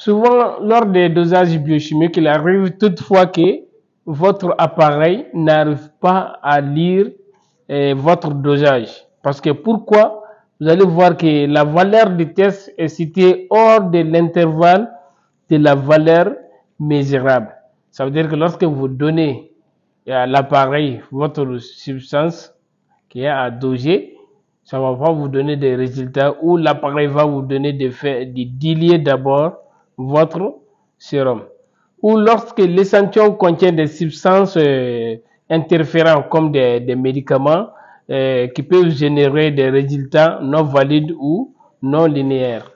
Souvent, lors des dosages biochimiques, il arrive toutefois que votre appareil n'arrive pas à lire votre dosage. Parce que pourquoi? Vous allez voir que la valeur du test est située hors de l'intervalle de la valeur mesurable. Ça veut dire que lorsque vous donnez à l'appareil votre substance qui est à doser, ça va pas vous donner des résultats où l'appareil va vous donner de diluer d'abord votre sérum. Ou lorsque l'échantillon contient des substances interférantes comme des médicaments qui peuvent générer des résultats non valides ou non linéaires.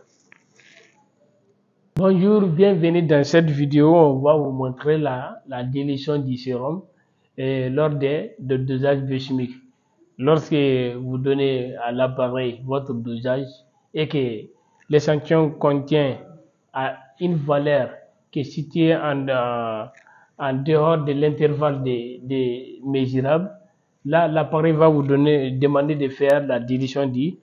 Bonjour, bienvenue dans cette vidéo. On va vous montrer la dilution du sérum lors des dosages biochimiques. Lorsque vous donnez à l'appareil votre dosage et que l'échantillon contient une valeur qui est située en dehors de l'intervalle des mesurables, là l'appareil va vous demander de faire la dilution du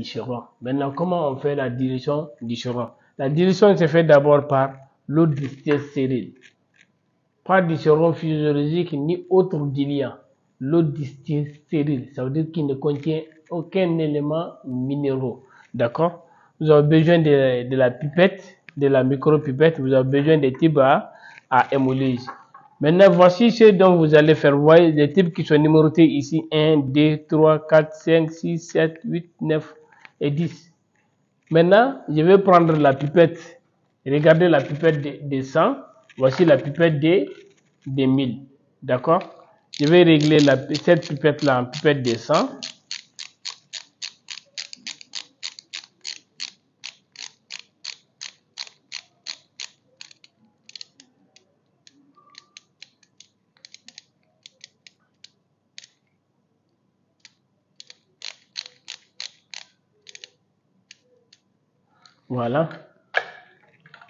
sérum. Maintenant, comment on fait la dilution du sérum? La dilution se fait d'abord par l'eau distillée stérile. Pas du sérum physiologique ni autre diluant. L'eau distillée stérile, ça veut dire qu'il ne contient aucun élément minéraux. D'accord? Vous avez besoin de la pipette, de la micro-pipette, vous avez besoin des types à hémolyse. Maintenant, voici ce dont vous allez faire. Vous voyez les types qui sont numérotés ici 1, 2, 3, 4, 5, 6, 7, 8, 9 et 10. Maintenant, je vais prendre la pipette. Regardez la pipette de 100. Voici la pipette de 1000. D'accord? Je vais régler cette pipette-là en pipette de 100. Voilà.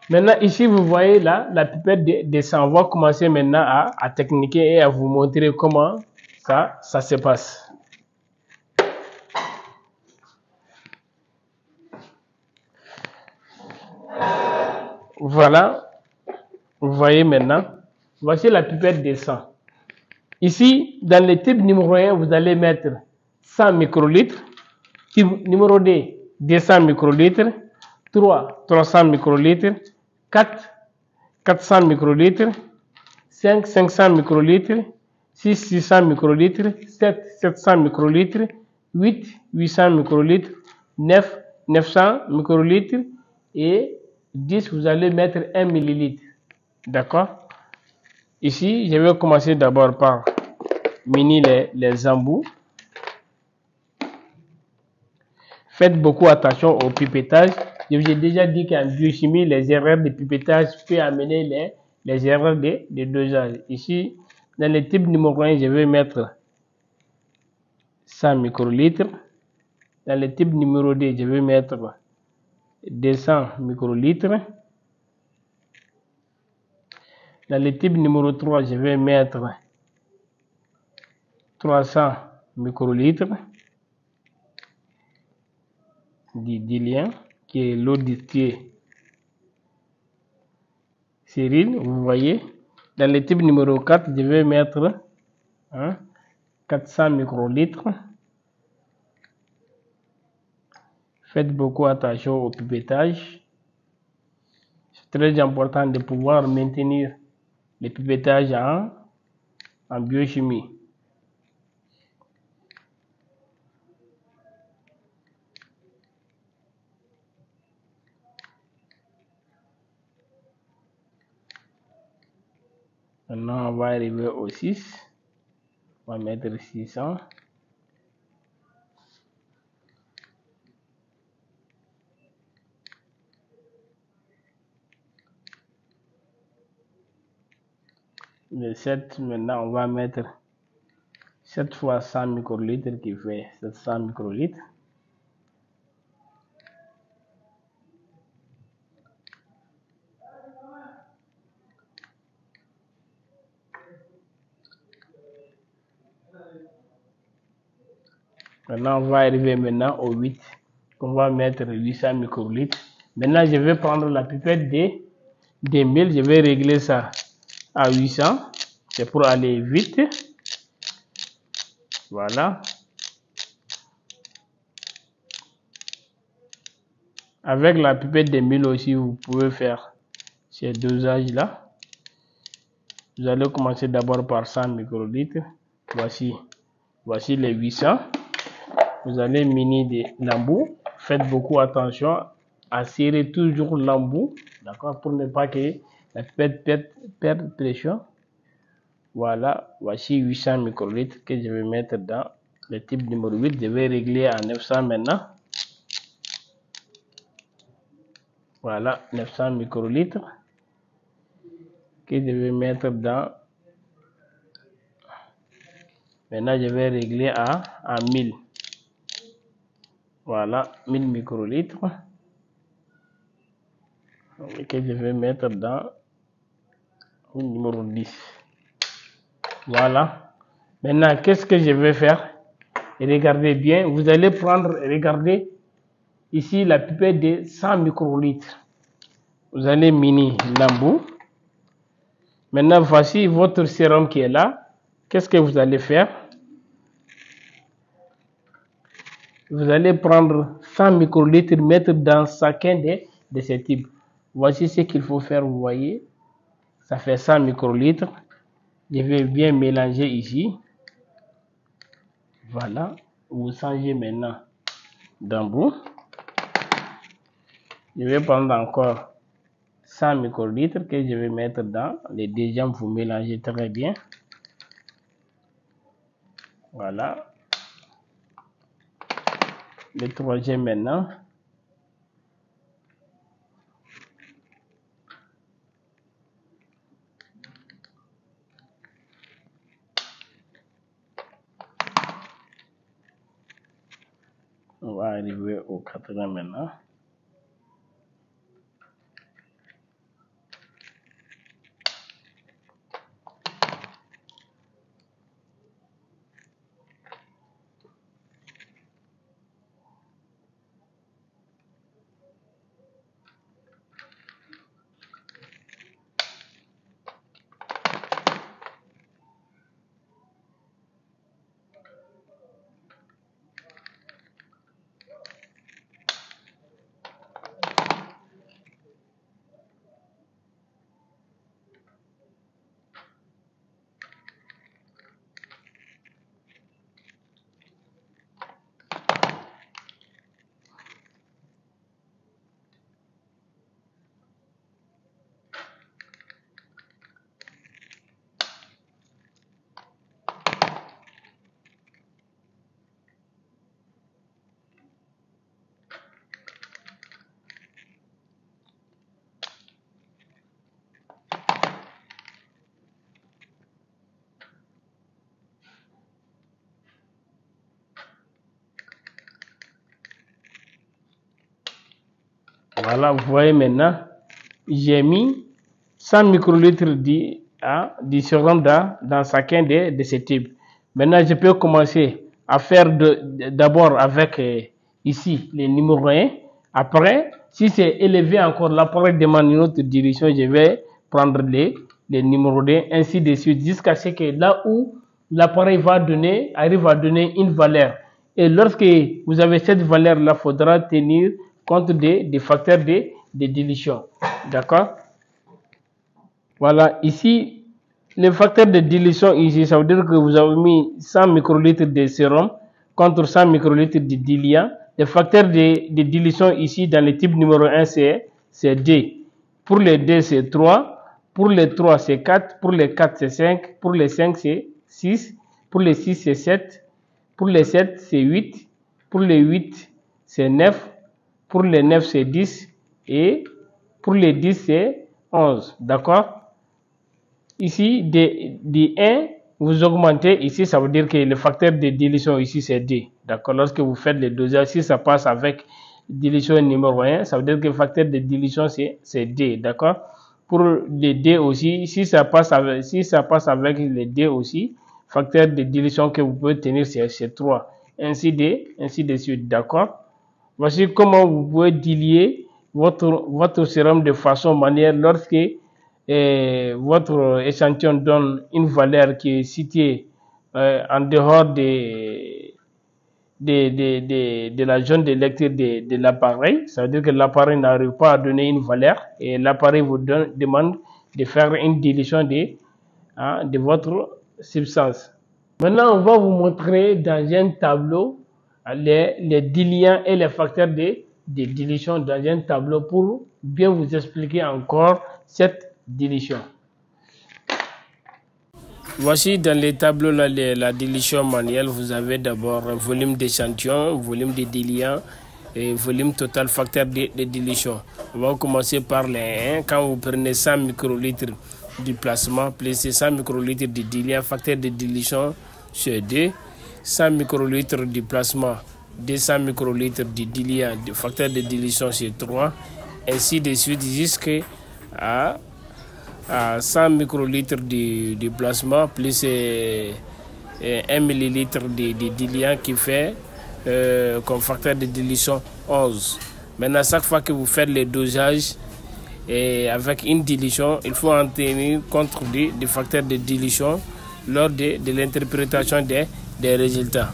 Maintenant, ici, vous voyez là, la pipette de 100. On va commencer maintenant à techniquer et à vous montrer comment ça se passe. Voilà. Vous voyez maintenant. Voici la pipette de 100. Ici, dans le type numéro 1, vous allez mettre 100 microlitres. Type numéro 2, 200 microlitres. 3, 300 microlitres. 4, 400 microlitres. 5, 500 microlitres. 6, 600 microlitres. 7, 700 microlitres. 8, 800 microlitres. 9, 900 microlitres. Et 10, vous allez mettre 1 millilitre. D'accord? Ici, je vais commencer d'abord par munir les embouts. Faites beaucoup attention au pipettage. Je vous ai déjà dit qu'en biochimie, les erreurs de pipettage peuvent amener les erreurs de dosage. Ici, dans le type numéro 1, je vais mettre 100 microlitres. Dans le type numéro 2, je vais mettre 200 microlitres. Dans le type numéro 3, je vais mettre 300 microlitres du diluant, qui est l'eau distillée stérile, vous voyez. Dans le type numéro 4, je vais mettre 400 microlitres. Faites beaucoup attention au pipettage. C'est très important de pouvoir maintenir le pipettage en biochimie. Maintenant, on va arriver au 6. On va mettre 600. Le 7, maintenant, on va mettre 7 fois 100 microlitres qui fait 700 microlitres. Maintenant, on va arriver maintenant au 8, qu'on va mettre 800 microlitres. Maintenant, je vais prendre la pipette des 1000, je vais régler ça à 800. C'est pour aller vite. Voilà. Avec la pipette des 1000 aussi, vous pouvez faire ces dosages-là. Vous allez commencer d'abord par 100 microlitres. Voici les 800. Vous allez miner l'embout. Faites beaucoup attention à serrer toujours l'embout, d'accord, pour ne pas que la pipette perde pression. Voilà, voici 800 microlitres que je vais mettre dans le type numéro 8. Je vais régler à 900 maintenant. Voilà, 900 microlitres que je vais mettre dans. Maintenant, je vais régler à 1000. Voilà, 1000 microlitres que je vais mettre dans le numéro 10. Voilà. Maintenant, qu'est-ce que je vais faire? Regardez bien. Vous allez prendre, regardez, ici la pipette de 100 microlitres. Vous allez miner l'embout. Maintenant, voici votre sérum qui est là. Qu'est-ce que vous allez faire? Vous allez prendre 100 microlitres, mettre dans chacun de ces types. Voici ce qu'il faut faire, vous voyez. Ça fait 100 microlitres. Je vais bien mélanger ici. Voilà. Vous changez maintenant d'embout. Je vais prendre encore 100 microlitres que je vais mettre dans les deuxièmes. Vous mélangez très bien. Voilà. Le troisième maintenant. On va arriver au quatrième maintenant. Voilà, vous voyez maintenant, j'ai mis 100 microlitres du sérum dans chacun de ces types. Maintenant, je peux commencer à faire d'abord avec ici les numéros 1. Après, si c'est élevé encore, l'appareil demande une autre direction, je vais prendre les numéros 1, ainsi de suite, jusqu'à ce que là où l'appareil arrive à donner une valeur. Et lorsque vous avez cette valeur-là, il faudra tenir compte des facteurs de dilution. D'accord? Voilà, ici, le facteur de dilution ici, ça veut dire que vous avez mis 100 microlitres de sérum contre 100 microlitres de diluant. Le facteur de dilution ici, dans le type numéro 1, c'est D. Pour les D, c'est 3. Pour les 3, c'est 4. Pour les 4, c'est 5. Pour les 5, c'est 6. Pour les 6, c'est 7. Pour les 7, c'est 8. Pour les 8, c'est 9. Pour les 9, c'est 10. Et pour les 10, c'est 11. D'accord? Ici, de 1, vous augmentez. Ici, ça veut dire que le facteur de dilution ici, c'est D. D'accord? Lorsque vous faites les dosages, si ça passe avec dilution numéro 1, ça veut dire que le facteur de dilution, c'est D. D'accord? Pour les D aussi, si ça passe avec les D aussi, facteur de dilution que vous pouvez tenir, c'est 3. Ainsi de suite. D'accord? Voici comment vous pouvez diluer votre sérum de façon manuelle lorsque votre échantillon donne une valeur qui est située en dehors de la zone de lecture de l'appareil. Ça veut dire que l'appareil n'arrive pas à donner une valeur et l'appareil vous demande de faire une dilution de votre substance. Maintenant, on va vous montrer dans un tableau les diluants et les facteurs de dilution dans un tableau pour bien vous expliquer encore cette dilution. Voici dans les tableaux la dilution manuelle. Vous avez d'abord un volume d'échantillon, volume de diluant et volume total facteur de dilution. On va commencer par les 1. Quand vous prenez 100 microlitres du plasma, placez 100 microlitres de diluant, facteur de dilution sur 2. 100 microlitres du plasma, 200 microlitres de diluant, facteur de dilution sur 3. Ainsi de suite jusqu'à 100 microlitres de plasma plus 1 millilitre de diluant qui fait comme facteur de dilution 11. Maintenant, chaque fois que vous faites les dosages avec une dilution, il faut en tenir compte du facteur de dilution lors de l'interprétation des résultats.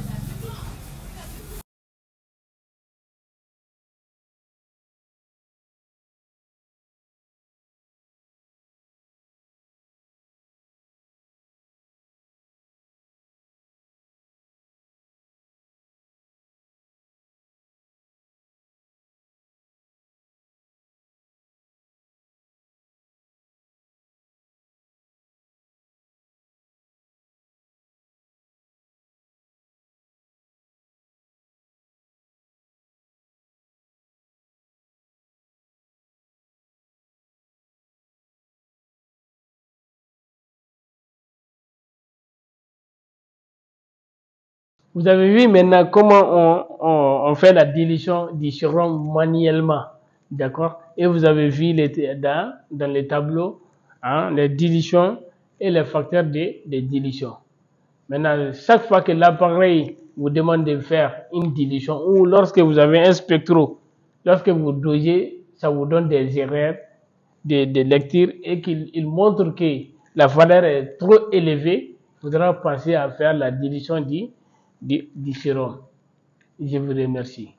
Vous avez vu maintenant comment on fait la dilution du sérum manuellement, d'accord? Et vous avez vu dans les tableaux les dilutions et les facteurs de dilution. Maintenant, chaque fois que l'appareil vous demande de faire une dilution ou lorsque vous avez un spectro, lorsque vous dosez, ça vous donne des erreurs de lecture et qu'il montre que la valeur est trop élevée, il faudra penser à faire la dilution du sérum. Je vous remercie.